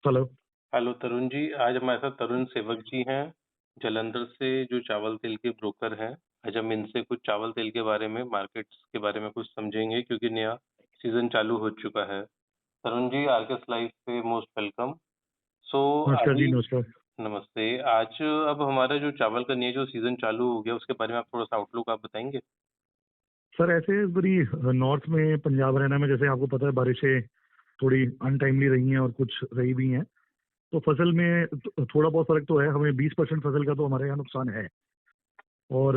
Hello. Hello Tarun ji, आज हमारे साथ तरुण सेवक जी हैं, जालंधर से, जो चावल तेल के ब्रोकर हैं। आज हम इनसे कुछ चावल तेल के बारे में, मार्केट्स के बारे में कुछ समझेंगे क्योंकि नया सीज़न चालू हो चुका है। तरुण जी, आर्गस लाइफ पे मोस्ट वेलकम। सो नमस्कार जी, अभी नमस्कार। नमस्ते। आज अब हमारा जो चावल का नया जो सीज़न चालू हो गया, उसके बारे में आप थोड़ा-सा आउटलुक आप बताएँगे? सर ऐसे इस बारी नॉर्थ में, पंजाब, हरियाणा में जैसे आपको पता है बारिशें थोड़ी अनटाइमली रही हैं और कुछ रही भी हैं। तो फसल में थोड़ा बहुत फ़र्क तो है। हमें 20% फसल का तो हमारे यहाँ नुकसान है। और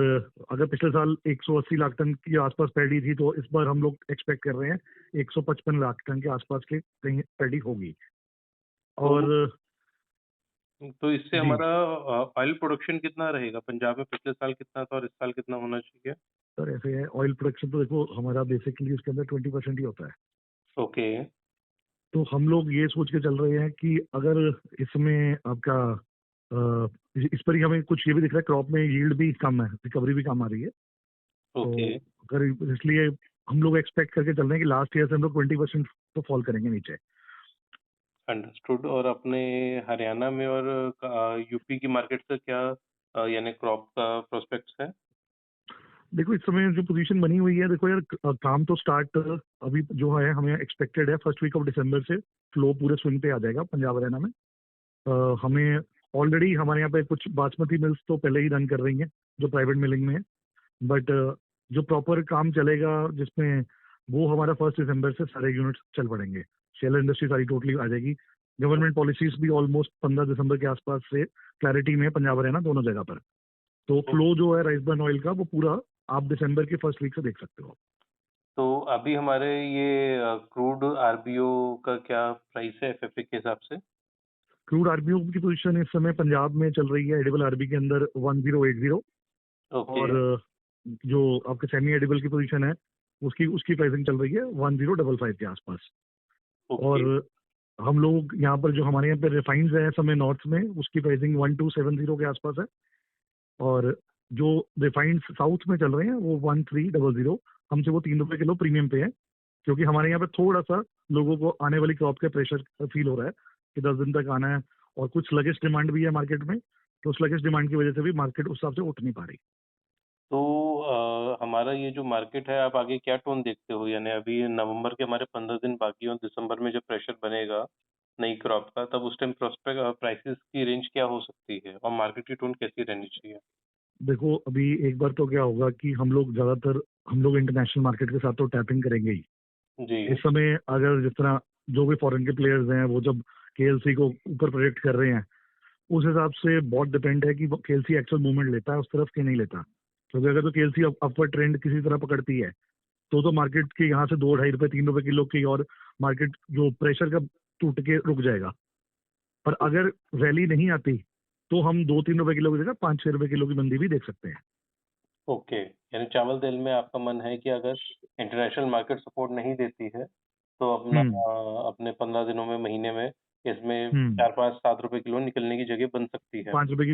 अगर पिछले साल 180 लाख टन के आसपास पैडी थी, तो इस बार हम लोग एक्सपेक्ट कर रहे हैं 155 लाख टन के आसपास के कहीं पैडी होगी। तो और तो इससे जी, हमारा ऑयल प्रोडक्शन कितना रहेगा? पंजाब में पिछले साल कितना था और इस साल कितना होना चाहिए? सर ऐसे है, ऑयल प्रोडक्शन तो देखो हमारा बेसिकली उसके अंदर 20% ही होता है। ओके। तो हम लोग ये सोच के चल रहे हैं कि अगर इसमें आपका अ, इस पर ही हमें कुछ ये भी दिख रहा है, क्रॉप में यील्ड भी कम है, रिकवरी भी कम आ रही है। तो ओके। अगर इसलिए हम लोग एक्सपेक्ट करके चल रहे हैं कि लास्ट ईयर से हम लोग 20% तो फॉल करेंगे नीचे। अंडरस्टूड। और अपने हरियाणा में और यूपी की मार्केट से क्या यानी क्रॉप का प्रोस्पेक्ट्स है? देखो इस समय जो पोजीशन बनी हुई है, देखो यार, काम तो स्टार्ट अभी जो है हमें एक्सपेक्टेड है फर्स्ट वीक ऑफ दिसंबर से फ्लो पूरे स्विंग पे आ जाएगा पंजाब हरियाणा में। हमें ऑलरेडी हमारे यहाँ पे कुछ बासमती मिल्स तो पहले ही रन कर रही हैं जो प्राइवेट मिलिंग में है। बट जो प्रॉपर काम चलेगा जिसमें, वो हमारा 1 दिसंबर से सारे यूनिट्स चल पड़ेंगे। शेल इंडस्ट्री सारी टोटली आ जाएगी। गवर्नमेंट पॉलिसीज भी ऑलमोस्ट 15 दिसंबर के आसपास से क्लैरिटी में है पंजाब हरियाणा दोनों जगह पर। तो तो फ्लो जो है राइस ब्रान ऑयल का वो पूरा आप दिसंबर के फर्स्ट वीक से देख सकते हो। तो अभी हमारे ये क्रूड आरबीओ का क्या प्राइस है एफएफए के हिसाब से? क्रूड आरबीओ की पोजीशन इस समय पंजाब में चल रही है एडिबल आरबी के अंदर 1080। ओके। और जो आपके सेमी एडिबल की पोजीशन है, उसकी उसकी प्राइसिंग चल रही है 1055 के आसपास। ओके। और हम लोग यहाँ पर जो हमारे यहाँ पे रिफाइंड है समय नॉर्थ में, उसकी प्राइसिंग 1270 के आसपास है। और जो रिफाइंड साउथ में चल रहे हैं वो 1300। हमसे वो 3 रुपए किलो प्रीमियम पे है, क्योंकि हमारे यहाँ पे थोड़ा सा लोगों को आने वाली क्रॉप का प्रेशर फील हो रहा है कि 10 दिन तक आना है। और कुछ स्लगिश डिमांड भी है मार्केट में। तो स्लगिश डिमांड की वजह से भी मार्केट उस हिसाब से उठ नहीं पा रही। तो हमारा ये जो मार्केट है, आप आगे क्या टोन देखते हो? यानी अभी नवंबर के हमारे 15 दिन बाकी हैं और दिसंबर में जब प्रेशर बनेगा नई क्रॉप का, तब उस टाइम प्रोस्पेक्ट प्राइसेस की रेंज क्या हो सकती है और मार्केट की टोन कैसी रहनी चाहिए? देखो अभी एक बार तो क्या होगा कि हम लोग इंटरनेशनल मार्केट के साथ तो टैपिंग करेंगे ही। इस जी। समय अगर जिस तरह जो भी फॉरेन के प्लेयर्स हैं वो जब केएलसी को ऊपर प्रोजेक्ट कर रहे हैं, उस हिसाब से बहुत डिपेंड है कि वो केएलसी एक्चुअल मूवमेंट लेता है उस तरफ कि नहीं लेता। क्योंकि अगर तो केएलसी अपवर्ड ट्रेंड किसी तरह पकड़ती है, तो मार्केट के यहाँ से 2 ढाई रुपए 3 रुपए किलो की और मार्केट जो प्रेशर का टूट के रुक जाएगा। पर अगर रैली नहीं आती, तो हम 2 3 रुपए किलो की जगह 5 6 रुपए किलो की मंदी भी देख सकते हैं। ओके, यानी चावल तेल में आपका मन है कि अगर इंटरनेशनल मार्केट सपोर्ट नहीं देती है, तो अपना हम्म। अपने 15 दिनों में, महीने में इसमें हम्म। 4, 5, 7 रुपए किलो निकलने की जगह बन सकती है। 5 रुपए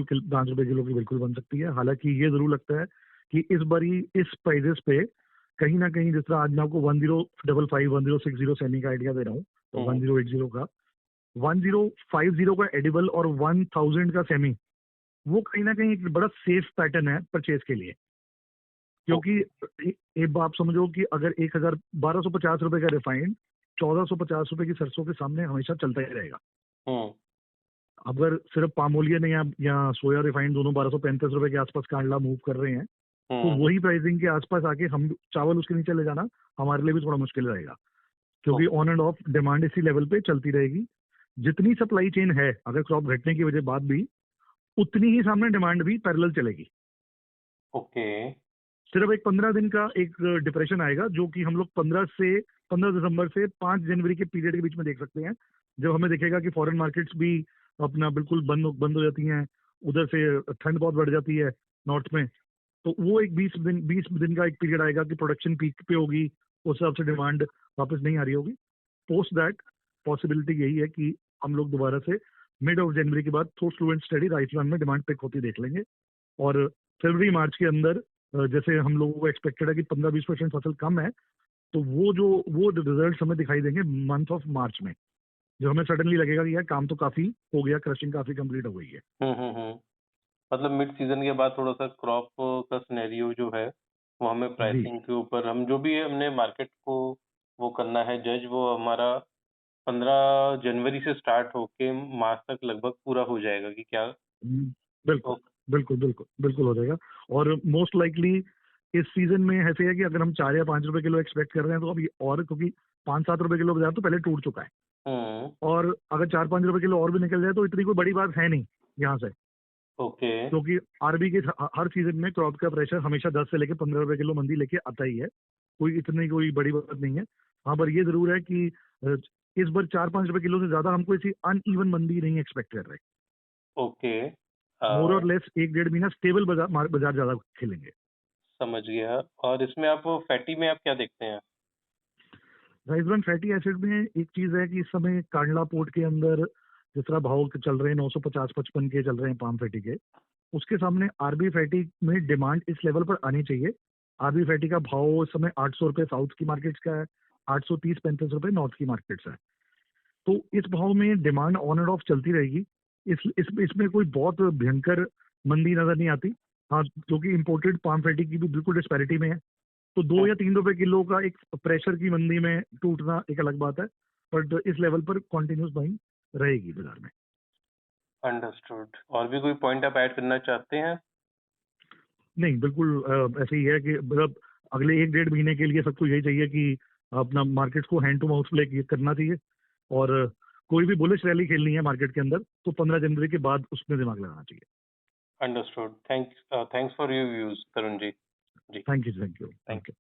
किलो की बिल्कुल बन सकती है। हालांकि ये जरूर लगता है कि इस बारी इस प्राइजेस पे कहीं ना कहीं, जिस तरह आज मैं आपको 1055 1060 सेमी का आइडिया दे रहा हूँ, तो हुँ, 1080 का, 1050 का एडिबल और 1000 का सेमी, वो कहीं ना कहीं एक बड़ा सेफ पैटर्न है परचेज के लिए। क्योंकि ओके। एक आप समझो कि अगर 1250 रुपए का रिफाइंड 1450 रुपए की सरसों के सामने हमेशा चलता ही रहेगा। हुँ, अगर सिर्फ पाम ओलियन या सोया रिफाइंड दोनों 1235 रुपए के आसपास कांडला मूव कर रहे हैं, तो हुँ, वही प्राइसिंग के आसपास आके हम चावल उसके नीचे ले जाना हमारे लिए भी थोड़ा मुश्किल रहेगा। क्योंकि okay, on end of demand इसी लेवल पे चलती रहेगी। जितनी सप्लाई चेन है, अगर क्रॉप घटने की वजह बाद भी, उतनी ही सामने डिमांड भी पैरेलल चलेगी। ओके, सिर्फ एक 15 दिन का एक डिप्रेशन आएगा, जो कि हम लोग 15 दिसंबर से 5 जनवरी के पीरियड के बीच में देख सकते हैं। जब हमें दिखेगा कि फॉरेन मार्केट्स भी अपना बिल्कुल बंद हो जाती हैं, उधर से ठंड बहुत बढ़ जाती है नॉर्थ में। तो वो एक 20 दिन का एक पीरियड आएगा कि प्रोडक्शन पीक पे होगी, उस हिसाब से डिमांड वापस नहीं आ रही होगी। पोस्ट दैट पॉसिबिलिटी यही है कि हम लोग दोबारा से मिड ऑफ जनवरी के बाद थोड़ा स्लो एंड स्टडी राइस में डिमांड पिक होती देख लेंगे। और फरवरी मार्च के अंदर जैसे हम लोगों को एक्सपेक्टेड है कि 15-20% फसल कम है, तो वो रिजल्ट हमें दिखाई देंगे मंथ ऑफ मार्च में। जो हमें सडनली लगेगा कि यार काम तो काफी हो गया, क्रशिंग काफी कंप्लीट हो गई है। मतलब मिड सीजन के बाद थोड़ा-सा क्रॉप का सिनेरियो जो है, वो हमें जी। प्राइसिंग के ऊपर हम जो भी हमने मार्केट को वो करना है जज, वो हमारा 15 जनवरी से स्टार्ट होके मार्च तक लगभग पूरा हो जाएगा कि क्या बिल्कुल, ओ बिल्कुल, बिल्कुल, बिल्कुल हो जाएगा। और मोस्ट लाइकली इस सीज़न में ऐसे है कि अगर हम 4 या 5 रुपए किलो एक्सपेक्ट कर रहे हैं, तो अभी और क्योंकि 5-7 रुपए किलो बाज़ार तो पहले टूट चुका है। हुँ, और अगर 4-5 रुपए किलो और भी निकल जाए, तो इतनी कोई बड़ी बात है नहीं यहाँ से। ओके, क्योंकि आरबी के हर सीज़न में क्रॉप का प्रेशर हमेशा 10 से लेके 15 रुपए किलो मंदी लेके आता ही है। कोई बड़ी बात नहीं है। हाँ, पर ये ज़रूर है कि अ, इस बार 4-5 रुपए किलो से ज़्यादा हम कोई ऐसी अनइवन मंदी नहीं एक्सपेक्ट कर रहे। ओके। मोर और लेस 1 डेढ़ महीना स्टेबल बाज़ार ज़्यादा खेलेंगे। समझ गया। और इसमें आप फैटी में आप क्या देखते हैं? राइस फैटी एसिड में एक चीज़ है कि इस समय कांडला पोर्ट के अंदर जिस तरह भाव चल रहे हैं 950-55 के चल रहे हैं पाम फैटी के, उसके सामने आरबी फैटी में डिमांड इस लेवल पर आनी चाहिए। आरबी फैटी का भाव इस समय 800 रुपए साउथ की मार्केट्स का है, 830-35 रुपए नॉर्थ की मार्केट्स है। तो इस भाव में डिमांड ऑन एंड ऑफ चलती रहेगी। इसमें कोई बहुत भयंकर मंदी नजर नहीं आती। हाँ, क्योंकि इंपोर्टेड पाम फैटी की भी बिल्कुल डिस्पैरिटी में है। तो 2 हुँ, या 3 रुपए किलो का एक प्रेशर की मंदी में टूटना एक अलग बात है। बट इस लेवल पर कंटिन्यूअस बाइंग रहेगी बाजार में। अंडरस्टूड। और भी कोई पॉइंट आप ऐड करना चाहते हैं? नहीं, बिल्कुल ऐसे ही है कि मतलब अगले 1 डेढ़ महीने के लिए सबको यही चाहिए कि अपना मार्केट को हैंड टू माउथ प्ले करना चाहिए। और कोई भी बुलिश रैली खेलनी है मार्केट के अंदर, तो 15 जनवरी के बाद उसमें दिमाग लगाना चाहिए। Understood. Thanks for your views Tarun ji. जी, thank you, thank you, thank thank you.